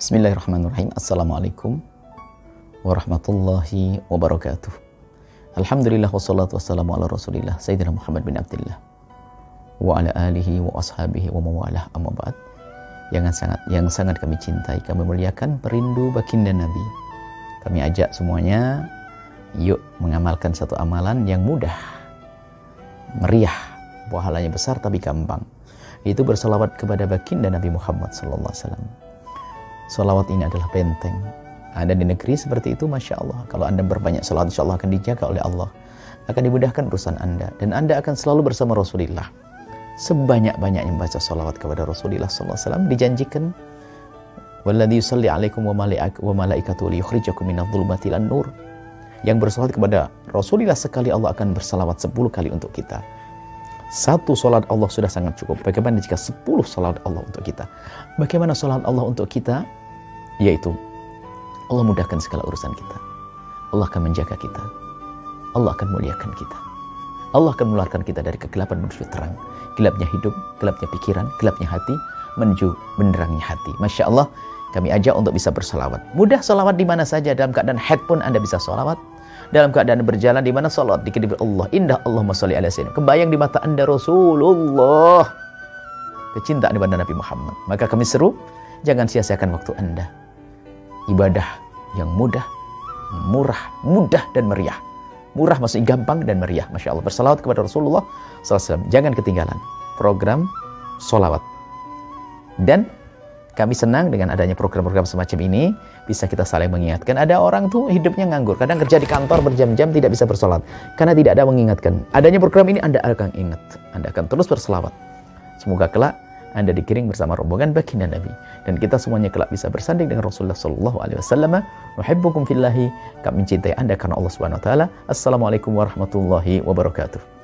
Bismillahirrahmanirrahim. Assalamualaikum warahmatullahi wabarakatuh. Alhamdulillah wassalatu wassalamu ala rasulillah Sayyidina Muhammad bin Abdullah wa ala alihi wa ashabihi wa mawalah, amma ba'd. Yang sangat kami cintai, kami muliakan, perindu baginda Nabi. Kami ajak semuanya, yuk mengamalkan satu amalan yang mudah, meriah, pahalanya besar tapi gampang. Itu bersalawat kepada baginda Nabi Muhammad sallallahu alaihi wasallam. Salawat ini adalah benteng. Ada di negeri seperti itu, Masya Allah. Kalau Anda berbanyak salawat, insya Allah akan dijaga oleh Allah. Akan dimudahkan urusan Anda. Dan Anda akan selalu bersama Rasulullah. Sebanyak-banyaknya membaca salawat kepada Rasulullah SAW. Dijanjikan, Walladhi yusalli alaikum wa malaikatu liyukhrijakum minadh-dhulumati ilan nur. Yang bersalawat kepada Rasulullah sekali, Allah akan bersalawat 10 kali untuk kita. Satu salat Allah sudah sangat cukup. Bagaimana jika 10 salat Allah untuk kita? Bagaimana salat Allah untuk kita? Yaitu Allah mudahkan segala urusan kita. Allah akan menjaga kita. Allah akan muliakan kita. Allah akan mengeluarkan kita dari kegelapan menuju terang. Gelapnya hidup, gelapnya pikiran, gelapnya hati, menuju benderangnya hati. Masya Allah, kami ajak untuk bisa bersalawat. Mudah salawat di mana saja. Dalam keadaan head pun Anda bisa salawat. Dalam keadaan berjalan di mana salat dikiribi Allah. Indah Allahumma sholli ala sayyidina. Kebayang di mata Anda Rasulullah. Kecintaan kepada Nabi Muhammad. Maka kami seru, jangan sia-siakan waktu Anda. Ibadah yang mudah, murah, mudah dan meriah. Murah maksudnya gampang dan meriah. Masya Allah. Bersalawat kepada Rasulullah SAW. Jangan ketinggalan program sholawat. Dan kami senang dengan adanya program-program semacam ini. Bisa kita saling mengingatkan. Ada orang tuh hidupnya nganggur. Kadang kerja di kantor berjam-jam tidak bisa bersolat. Karena tidak ada mengingatkan. Adanya program ini Anda akan ingat. Anda akan terus berselawat. Semoga kelak Anda dikiring bersama rombongan baginda Nabi. Dan kita semuanya kelak bisa bersanding dengan Rasulullah SAW. Nuhibbukum fillahi. Kami mencintai Anda karena Allah Subhanahu Wa Taala. Assalamualaikum warahmatullahi wabarakatuh.